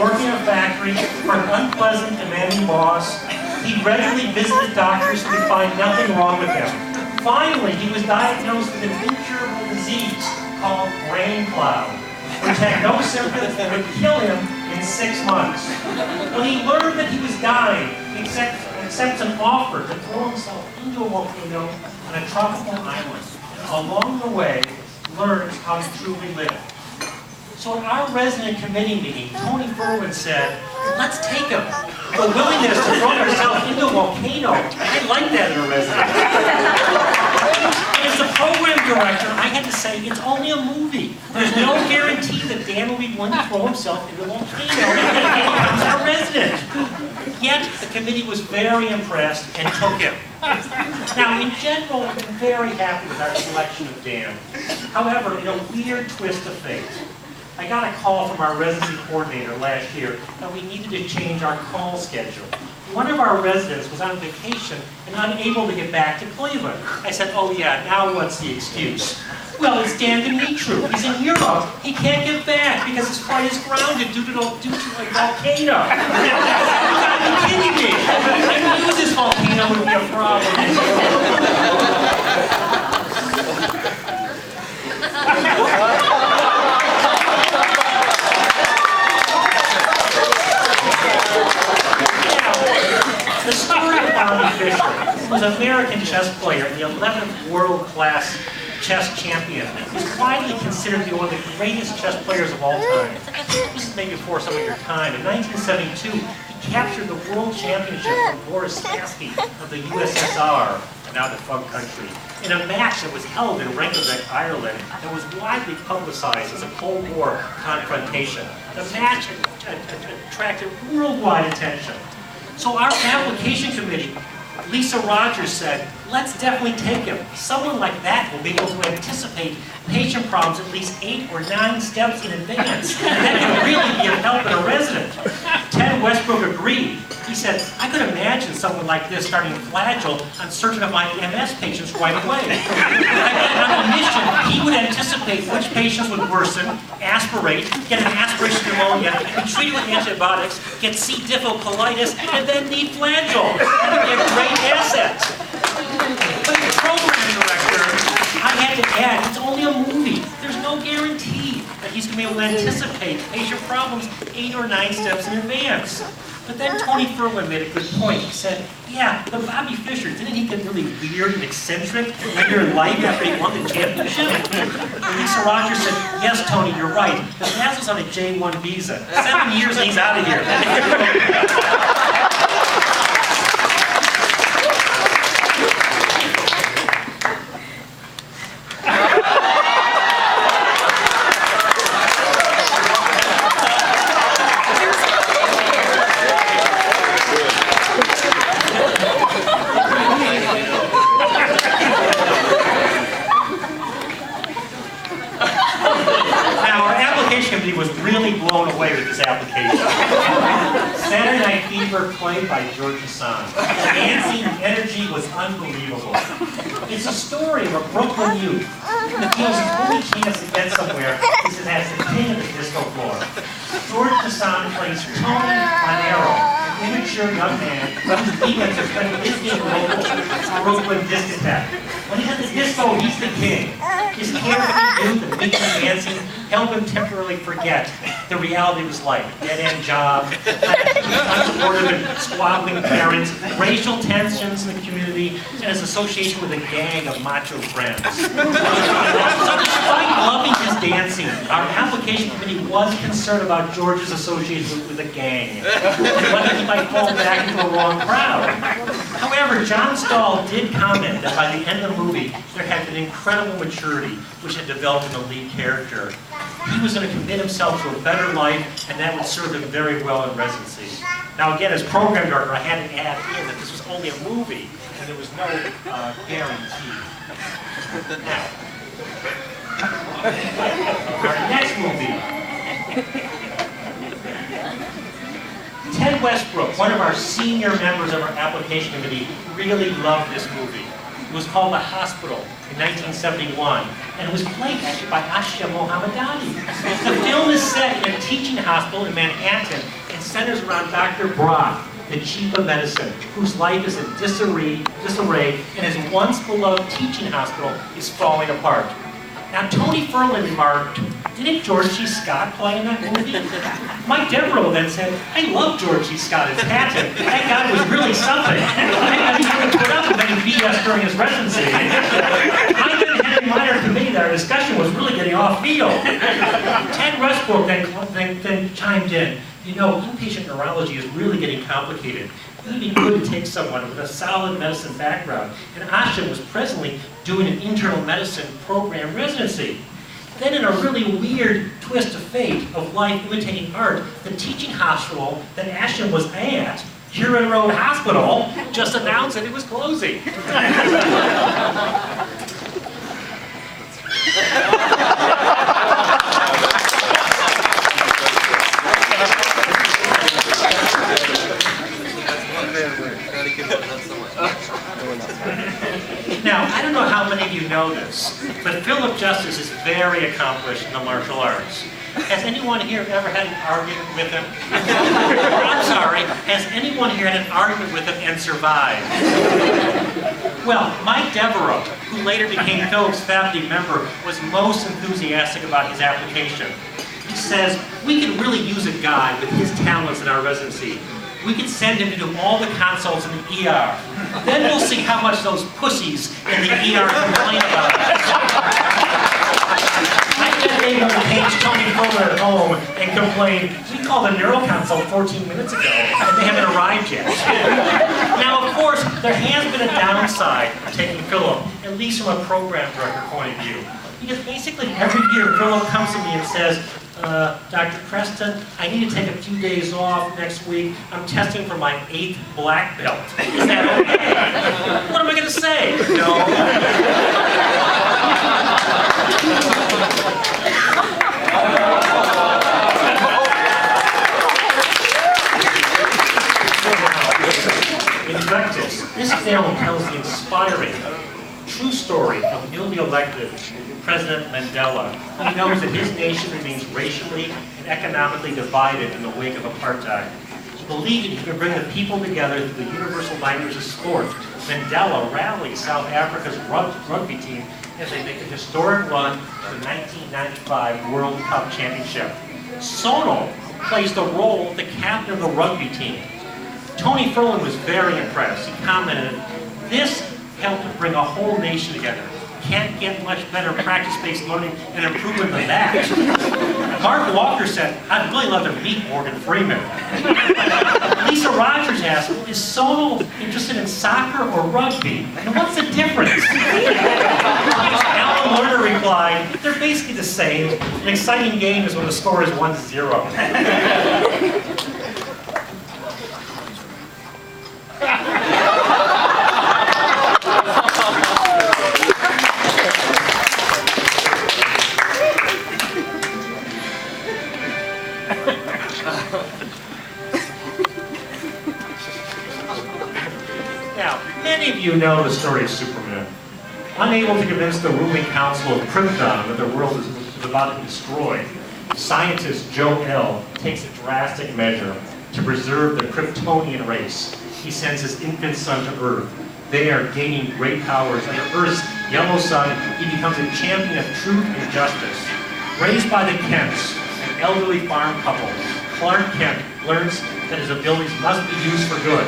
working in a factory for an unpleasant, demanding boss. He regularly visited doctors who could find nothing wrong with him. Finally, he was diagnosed with an incurable disease called brain cloud, which had no symptoms and would kill him in 6 months. When he learned that he was dying, he accepts an offer to throw himself into a volcano on a tropical island, and along the way, learns how to truly live. So at our resident committee meeting, Tony Furman said, let's take him. The willingness to throw yourself into a volcano, I like that in a resident. As the program director, I had to say, it's only a movie. There's no guarantee that Dan will be willing to throw himself into a volcano when he becomes our resident. Yet, the committee was very impressed and took him. Now, in general, we've been very happy with our selection of Dan. However, in a weird twist of fate, I got a call from our residency coordinator last year that we needed to change our call schedule. One of our residents was on vacation and unable to get back to Cleveland. I said, oh yeah, now what's the excuse? Well, it's Dan Dimitru. He's in Europe. He can't get back because his flight is grounded due to a volcano. You gotta be kidding me. I knew this volcano would be a problem. The story of Bobby Fischer was an American chess player, the 11th world-class chess champion. He's widely considered to be one of the greatest chess players of all time. This is maybe before some of your time. In 1972, he captured the world championship from Boris Spassky of the USSR, now defunct country, in a match that was held in Reykjavik, Ireland, that was widely publicized as a Cold War confrontation. The match attracted worldwide attention. So our application committee, Lisa Rogers said, let's definitely take him. Someone like that will be able to anticipate patient problems at least 8 or 9 steps in advance. And that can really be of help in a resident. Ted Westbrook agreed. He said, I could imagine someone like this starting Flagyl on certain of my MS patients right away. On a mission, he would anticipate which patients would worsen, aspirate, get an aspiration pneumonia, be treated with antibiotics, get C. difficile colitis, and then need Flagyl. That would be a great asset. But the program director, I had to add, it's only a movie. There's no guarantee that he's going to be able to anticipate patient problems 8 or 9 steps in advance. But then Tony Furman made a good point. He said, yeah, but Bobby Fischer, didn't he get really weird and eccentric later in life after he won the championship? And Lisa Rogers said, yes, Tony, you're right. The pass was on a J1 visa. 7 years and he's out of here. Was really blown away with this application. Saturday Night Fever played by George Hassan. The dancing energy was unbelievable. It's a story of a Brooklyn youth that feels his only chance to get somewhere is as the king of the disco floor. George Hassan plays Tony Manero, an immature young man whose demons are spending his day local Brooklyn discotheque. When he's at the disco, he's the king. His carefree youth and weekly dancing help him temporarily forget the reality of his life. Dead-end job, unsupportive and squabbling parents, racial tensions in the community, and his association with a gang of macho friends. So despite loving his dancing, our application committee was concerned about George's association with a gang, and whether he might fall back into a wrong crowd. However, John Stahl did comment that by the end of the movie, there had been incredible maturity which had developed in the lead character. He was going to commit himself to a better life, and that would serve him very well in residency. Now again, as program director, I had to add in that this was only a movie, and there was no guarantee. Now, our next movie. Ted Westbrook, one of our senior members of our application committee, really loved this movie. was called The Hospital in 1971, and it was played actually by Asha Mohammedani. The film is set in a teaching hospital in Manhattan and centers around Dr. Brock, the chief of medicine, whose life is in disarray and his once beloved teaching hospital is falling apart. Now, Tony Furlan remarked, "Didn't George C. Scott play in that movie?" Mike Devereaux then said, "I love George C. Scott as Patton. That guy was really something. I think he would put up with any BS during his residency." I and Henry Meyer committee that our discussion was really getting off field. Ted Westbrook then chimed in, "You know, inpatient neurology is really getting complicated. It would be good to take someone with a solid medicine background." And Asha was presently doing an internal medicine program residency. Then in a really weird twist of fate, of life imitating art, the teaching hospital that Asha was at, Huron Road Hospital, just announced that it was closing. Now, I don't know how many of you know this, but Philip Justice is very accomplished in the martial arts. Has anyone here ever had an argument with him? I'm sorry, has anyone here had an argument with him and survived? Well, Mike Devereaux, who later became Philip's faculty member, was most enthusiastic about his application. He says, "We could really use a guy with his talents in our residency. We could send him to do all the consults in the ER. Then we'll see how much those pussies in the ER complain about us." I bet they will page Tony Furlan at home and complain, "We called a neuro consult 14 minutes ago and they haven't arrived yet." Now, of course, there has been a downside of taking Philip, at least from a program director point of view. Because basically every year Philip comes to me and says, "Dr. Preston, I need to take a few days off next week. I'm testing for my 8th black belt. Is that okay?" What am I going to say? No. In practice, this film tells the inspiring, true story of newly elected President Mandela, who knows that his nation remains racially and economically divided in the wake of apartheid. He believed that he could bring the people together through the universal language of sport. Mandela rallied South Africa's rugby team as they make a historic run to the 1995 World Cup Championship. Sono plays the role of the captain of the rugby team. Tony Furlan was very impressed. He commented, "This helped to bring a whole nation together. Can't get much better practice-based learning and improvement than that." Mark Walker said, "I'd really love to meet Morgan Freeman." Lisa Rogers asked, "Is Sono interested in soccer or rugby? And what's the difference?" Alan Lerner replied, "They're basically the same. An exciting game is when the score is 1-0. Now, many of you know the story of Superman. Unable to convince the ruling council of Krypton that the world is about to be destroyed, scientist Jor-El takes a drastic measure to preserve the Kryptonian race. He sends his infant son to Earth. They are gaining great powers. Under Earth's yellow sun, he becomes a champion of truth and justice. Raised by the Kents, an elderly farm couple, Clark Kent learns that his abilities must be used for good.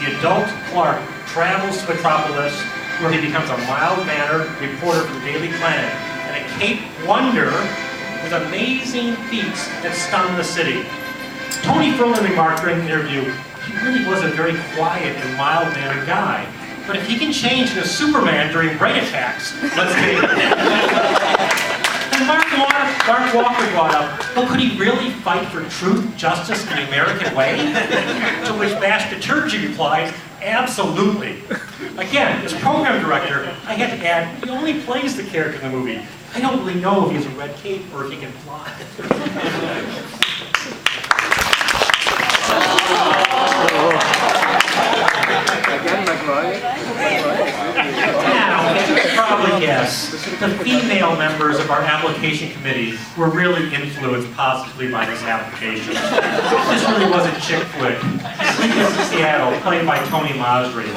The adult Clark travels to Metropolis, where he becomes a mild-mannered reporter for the Daily Planet, and a Cape Wonder with amazing feats that stun the city. Tony Furlan remarked during the interview, "He really was a very quiet and mild-mannered guy. But if he can change into Superman during brain attacks, let's get it." And Mark Walker brought up, "Well, could he really fight for truth, justice, and the American way?" To which Bash Baturgi replied, "Absolutely." Again, as program director, I had to add, he only plays the character in the movie. I don't really know if he has a red cape or if he can fly. Again, McRoy. guess the female members of our application committee were really influenced positively by this application. This really was a chick flick. Sleepless in Seattle, played by Tony Masri.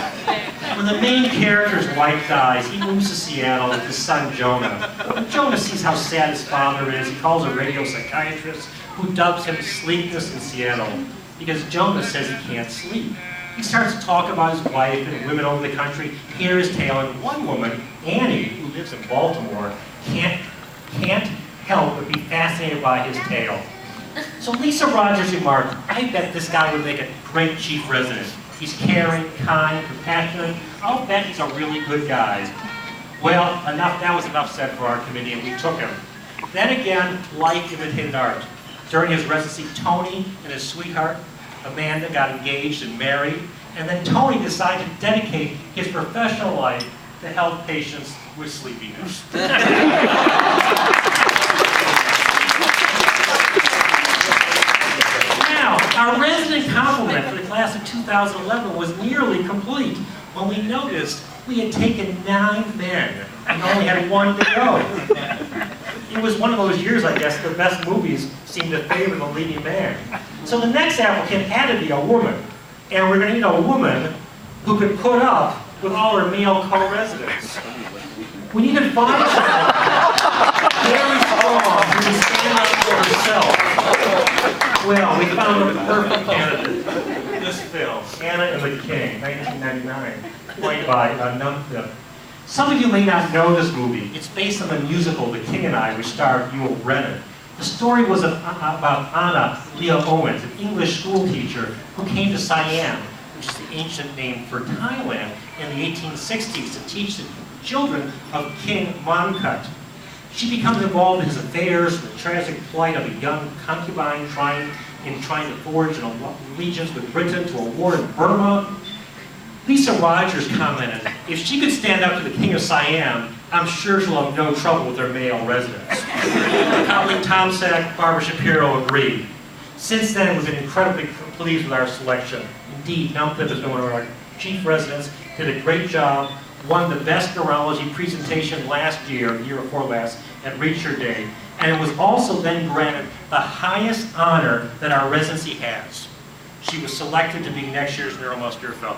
When the main character's wife dies, he moves to Seattle with his son Jonah. When Jonah sees how sad his father is, he calls a radio psychiatrist who dubs him Sleepless in Seattle because Jonah says he can't sleep. He starts to talk about his wife and women over the country, hear his tale, and one woman, Annie, who lives in Baltimore, can't help but be fascinated by his tale. So Lisa Rogers remarked, I bet this guy would make a great chief resident. He's caring, kind, compassionate. I'll bet he's a really good guy. Well, that was enough said for our committee, and we took him. Then again, life imitated art. During his residency, Tony and his sweetheart, Amanda, got engaged and married, and then Tony decided to dedicate his professional life to help patients with sleepiness. Now, our resident complement for the class of 2011 was nearly complete when we noticed we had taken 9 men and only had 1 to go. It was one of those years, I guess, the best movies seemed to favor the leading man. So the next applicant had to be a woman. And we're going to need a woman who could put up with all her male co-residents. We needed 5 women very strong who could stand up for herself. Well, we found the perfect candidate. This film, Anna and the King, 1999, played by Numph. Some of you may not know this movie. It's based on the musical The King and I, which starred Yul Brennan. The story was about Anna Leah Owens, an English school teacher who came to Siam, which is the ancient name for Thailand, in the 1860s to teach the children of King Mongkut. She becomes involved in his affairs, the tragic plight of a young concubine trying to forge an allegiance with Britain to a war in Burma. Lisa Rogers commented, if she could stand up to the King of Siam, I'm sure she'll have no trouble with her male residents. My colleague Tom Sack, Barbara Shapiro agreed. Since then, we've been incredibly pleased with our selection. Indeed, Numph is one of our chief residents, did a great job, won the best neurology presentation last year, the year before last, at Reach Your Day, and it was also then granted the highest honor that our residency has. She was selected to be next year's neuromuscular fellow.